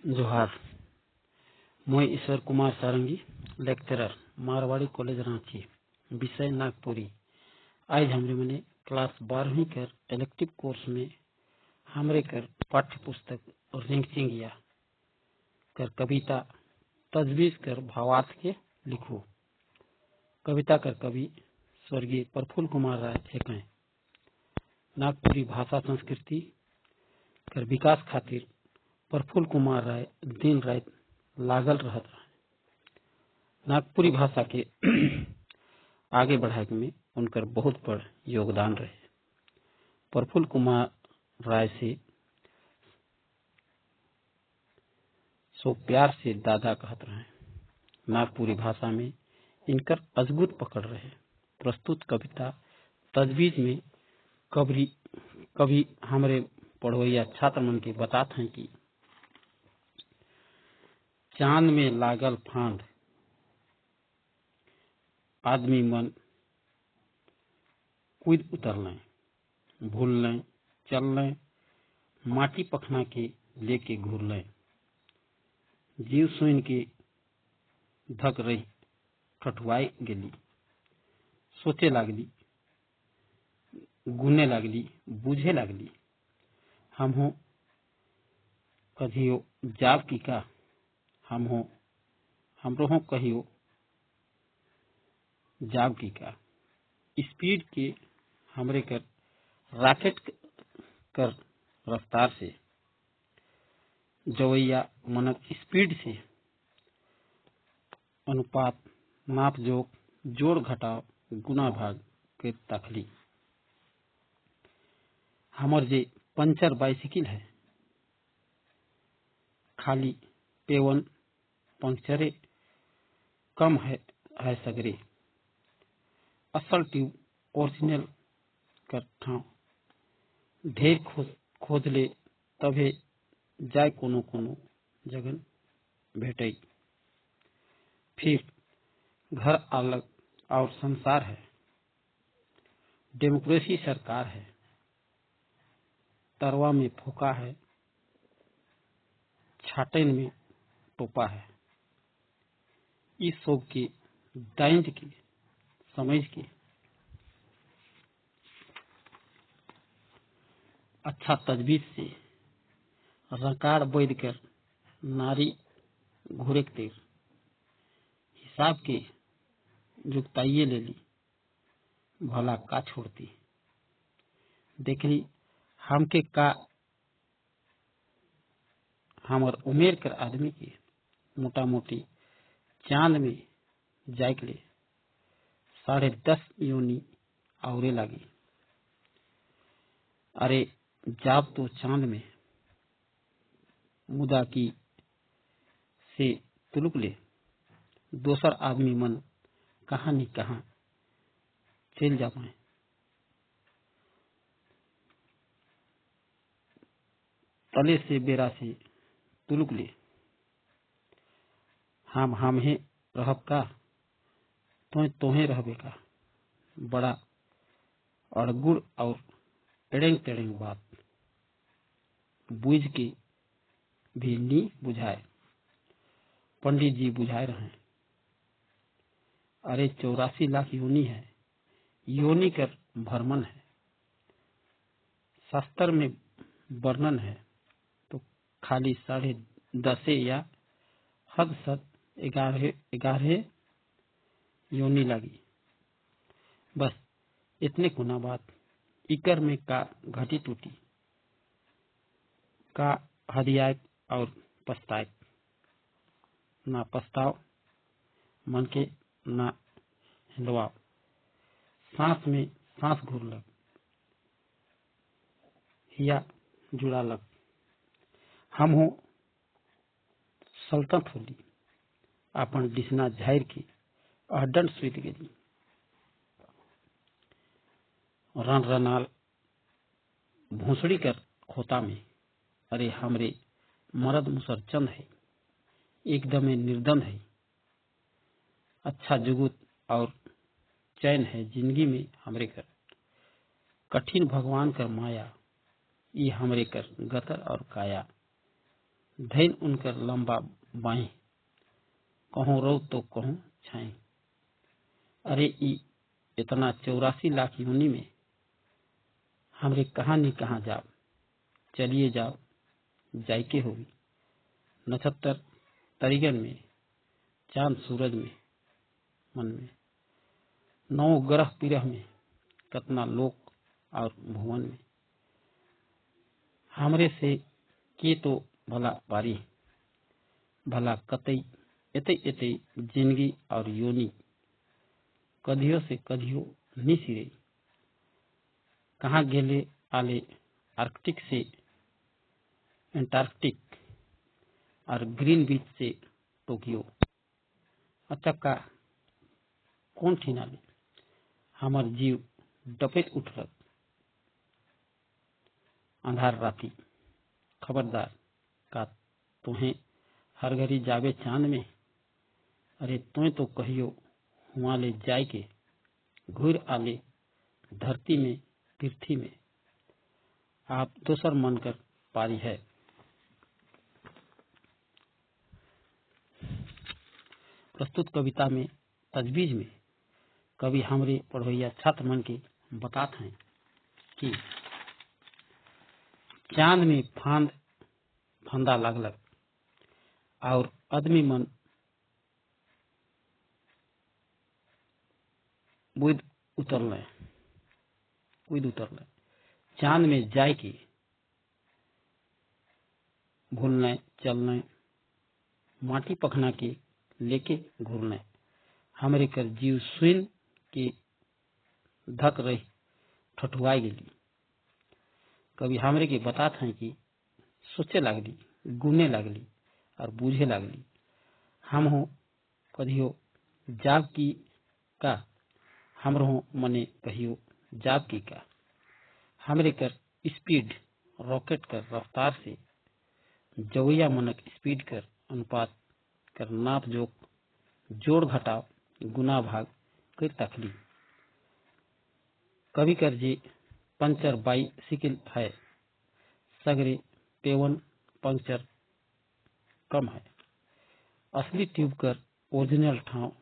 जोहार। मैं ईश्वर कुमार सारंगी, lecturer, Marwari college Ranchi. विषय नागपुरी। आज हमरे मने क्लास 12वीं कर इलेक्टिव कोर्स में हमरे कर पाठ्य पुस्तक रिंगचिंगिया कर कविता तजवीज कर भावार्थ के लिखो। कविता कर कवि स्वर्गीय प्रफुल्ल कुमार राय एक हैं। नागपुरी भाषा संस्कृति कर विकास खातिर प्रफुल्ल कुमार राय दिन रात लागल रहत रहे। नागपुरी भाषा के आगे बढ़ाए में उनकर बहुत बड़ योगदान रहे। प्रफुल्ल कुमार राय से सो प्यार से दादा कहत रहे। नागपुरी भाषा में इनकर अद्भुत पकड़ रहे। प्रस्तुत कविता तजवीज में कवि हमरे पढ़ोइया छात्र मन के बतात हैं कि चांद में लागल फांद आदमी मन कूद उतरलें, भूललें, चललें, माटी पखना के लेके घूरलें। जीव सुन के धक रही ठठुआई गेली, सोचे लागली, गुने लागली, बूझे लागली। हम हो कहियो जाब की का, हमरो हो कहियो जाब की का। स्पीड के हमरे कर रॉकेट कर रफ्तार से जवैया मनक स्पीड से अनुपात नाप जोक जोड़ घटाव गुना भाग के तखली। हमर जे पंचर बाइसिकल है खाली पेवन पंक्चरे कम है सगरे। असल ट्यूब ओरिजिनल कर ठाव ढेर खोज ले तभे जाय कोनो जगन भेटई। फिर घर अलग और संसार है। डेमोक्रेसी सरकार है, तरवा में फोका है, छाटन में टोपा है। इस सब के दाइंज के समझ के अच्छा तजवीज से रकार बैद कर नारी घुरे तेर हिसाब के जुगताइये ले ली भला का छोड़ती। देखली हमके का हमर उमेर कर आदमी के मोटा मोटी चांद में जाए के लिए 10.5 योनी आवरे लगी। अरे जाब तो चांद में मुदा की से तुलुक ले दोसर आदमी मन कहाँ नहीं कहाँ चल जाए। तले से बेरा से तुलुक ले हम हे रहब का तोहे रहबे का। बड़ा अड़गुड़ और एड़ेंग तेड़ेंग बात बुझ के भी नी बुझाए। पंडित जी बुझाए रहे। अरे 84 लाख योनी है, योनी कर भरमन है। शास्त्र में वर्णन है तो खाली 10.5 या हद सद 11 योनी लगी। बस इतने गुना बात इकर में का घटी टूटी का हदियात और पछताए। ना पछताओ मन के ना हिलवाओ। सांस में सांस घूर लग हिया जुड़ा लग। हम हो सल्तनत होली अपन डिसना झायर की अहडन सुत गेली। रन रनाल भूसड़ी कर खोता में। अरे हमरे मरद मुसर चंद है, एकदम निर्दन है। अच्छा जुगुत और चैन है जिंदगी में हमरे कर। कठिन भगवान कर माया ये हमरे कर गतर और काया। धैन उनकर लंबा बाई, कहूँ रो तो कहूँ छाई। अरे इतना 84 लाख यूनी में हमरे कहाँ नहीं कहाँ जाओ, चलिए जाओ जायके होगी। नक्षत्र तरीगन में, चांद सूरज में, मन में, 9 ग्रह पिरह में, कतना लोक और भुवन में। हमरे से के तो भला पारी, भला कतई एते एते जिंदगी और योनी कधियो से कधियो नहीं सिरे। कहाँ गेले आले आर्कटिक से एंटार्कटिक और ग्रीन बीच से टोक्यो। अचक्का कौन ठिनाले हमार जीव डपेट उठलक अंधार राती। खबरदार का तुम्हें हर घड़ी जावे चांद में। अरे तुम तो कहियो हुआ ले जाय के घूर आले धरती में पृथ्वी में। आप दोसर मन कर पारी है। प्रस्तुत कविता में तजवीज में कवि हमरे पढ़ोइया छात्र मन के बतात हैं कि चांद में फंदा लगलक और आदमी मन बुद उतरल। चांद में जाय के भूलने चलने माटी पखना के लेके घूरने। हमरे कर जीव सुन के धक रही ठठुआई गेली। कभी हमरे के बातात हैं कि सोचे लागली, गुने लागली और बूझे लागली। हम हो कहियो जाब की का, हमर हो मने कहियो जाब की का। हमरे कर स्पीड रॉकेट कर रफ्तार से जवैया मनक स्पीड कर अनुपात कर नाप जोक जोड़ घटाव गुना भाग कर तकली। कभी कर जे पंचर बाइसिकल है सगरे पेवन पंचर कम है। असली ट्यूब कर ओरिजिनल ठाव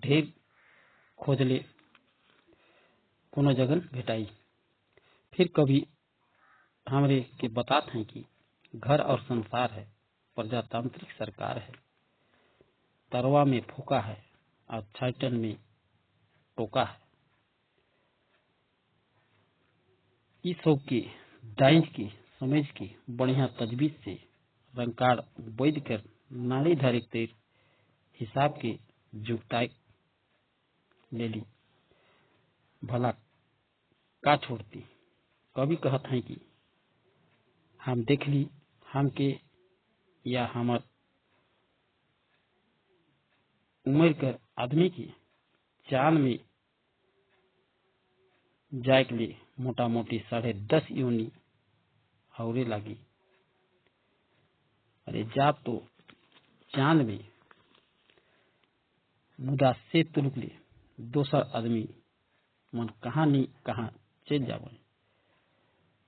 ढेर खोजले कोनो जगन भेटाई। फिर कभी हमरे के बातात हैं कि घर और संसार है, प्रजातांत्रिक सरकार है, तरवा में फूका है और छाइटन में टोका है। इस सब के दाइंज की समझ की बढ़िया तजवीज से रंकाड़ बैद कर नाड़ी धरे तेर हिसाब के जुगताई ले ली। भला का छोड़ती। कभी कहत हैं कि हम देख ली हम के या हमार उम्र कर आदमी की चांद में जाए के लिए मोटा मोटी 10.5 यूनी हौरे लगी। अरे जाप तो चांद में मुदा से तुलक ले दोसर आदमी मन कहाँ नहीं कहाँ चल जावे।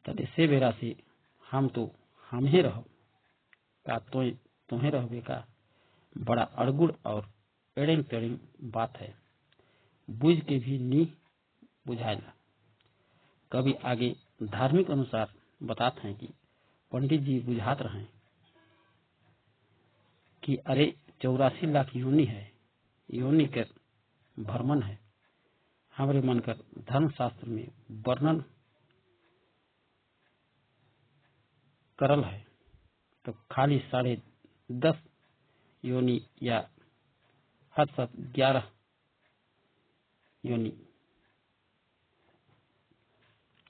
तले से बेरा से हम तो हम ही रहो का तुम्हें रहबे का। बड़ा अड़गुड़ और एड़ेंग तेड़ेंग बात है, बुझ के भी नहीं बुझाएला। कभी आगे धार्मिक अनुसार बताते हैं कि पंडित जी बुझात रहे कि अरे 84 लाख योनि है, योनि के भ्रमण है। हमारे मन कर धर्मशास्त्र में वर्णन करल है तो खाली 10.5 योनि या हद 11 योनि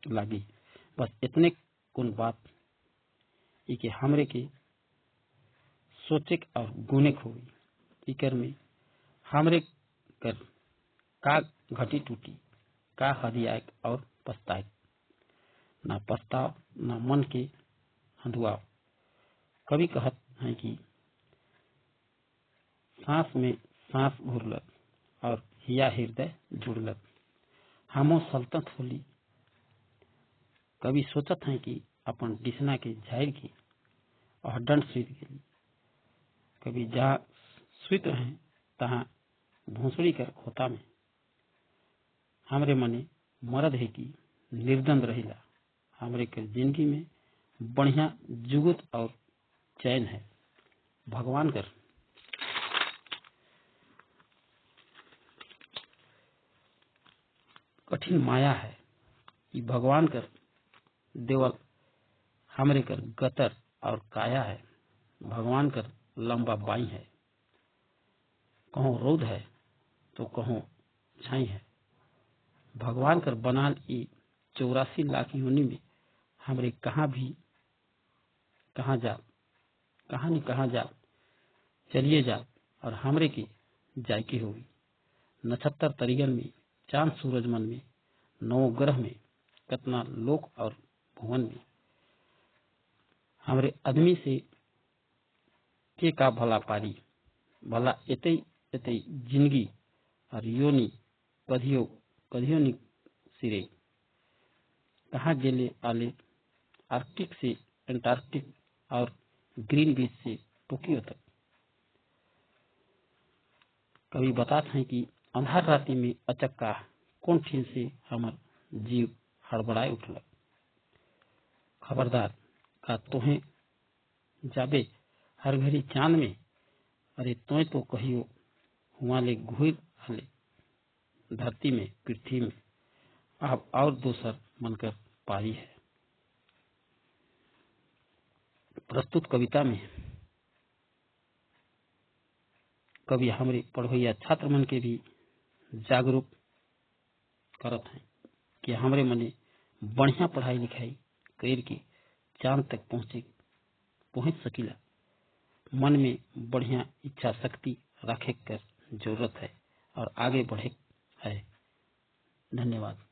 लगी। बस इतने कौन बात कि हमरे के सोचे और गुने होगी। इकर में हमरे कर का घटी टूटी का हदियाए और पछताए। ना पछताव ना मन के हंधुआव। कभी कहत हैं कि सांस में सांस घुरलक और हिया हृदय जुड़लक, हमो सल्तनत होली। कभी सोचत हैं कि अपन डिसना के झाड़ की और दंड स्मृति के लिए। कभी जहाँ स्वीत हैं तहाँ भोसड़ी कर खोता में। हमरे मने मरद है कि निर्द्वंद रहिला। हमरे के जिंदगी में बढ़िया जुगत और चैन है। भगवान कर कठिन माया है कि भगवान कर देवल हमरे कर गतर और काया है। भगवान कर लंबा बाई है। कहो रोध है तो कहो छाई है। भगवान कर बनाल ई 84 लाख योनि में हमरे कहाँ जा चलिए जा और हमरे की जायके होगी। नक्षत्र तरिगन में चांद सूरज मन में नौ ग्रह में कितना लोक और भुवन में हमरे आदमी से के का भला पारी। भला एते जिंदगी और योनि कधियो नि सिरे। कहाँ गेले आले आर्कटिक से एंटार्क्टिक और ग्रीन बीच से टोक्यो तक। कभी बताते हैं कि अंधार राति में अचक्का कौन ठीन से हमर जीव हड़बड़ाए उठल। खबरदार का तोहे जाबे हर घड़ी चांद में। अरे तोय तो कहियो हुआ ले घुर हले धरती में पृथ्वी में। अब और दोसर मनकर पारी है। प्रस्तुत कविता में कवि हमरे पढ़ोइया छात्र मन के भी जागरूक करत हैं कि हमरे मने बढ़िया पढ़ाई लिखाई कर के चांद तक पहुंच सकीला। मन में बढ़िया इच्छा शक्ति रखे कर जरूरत है और आगे बढ़े है। धन्यवाद।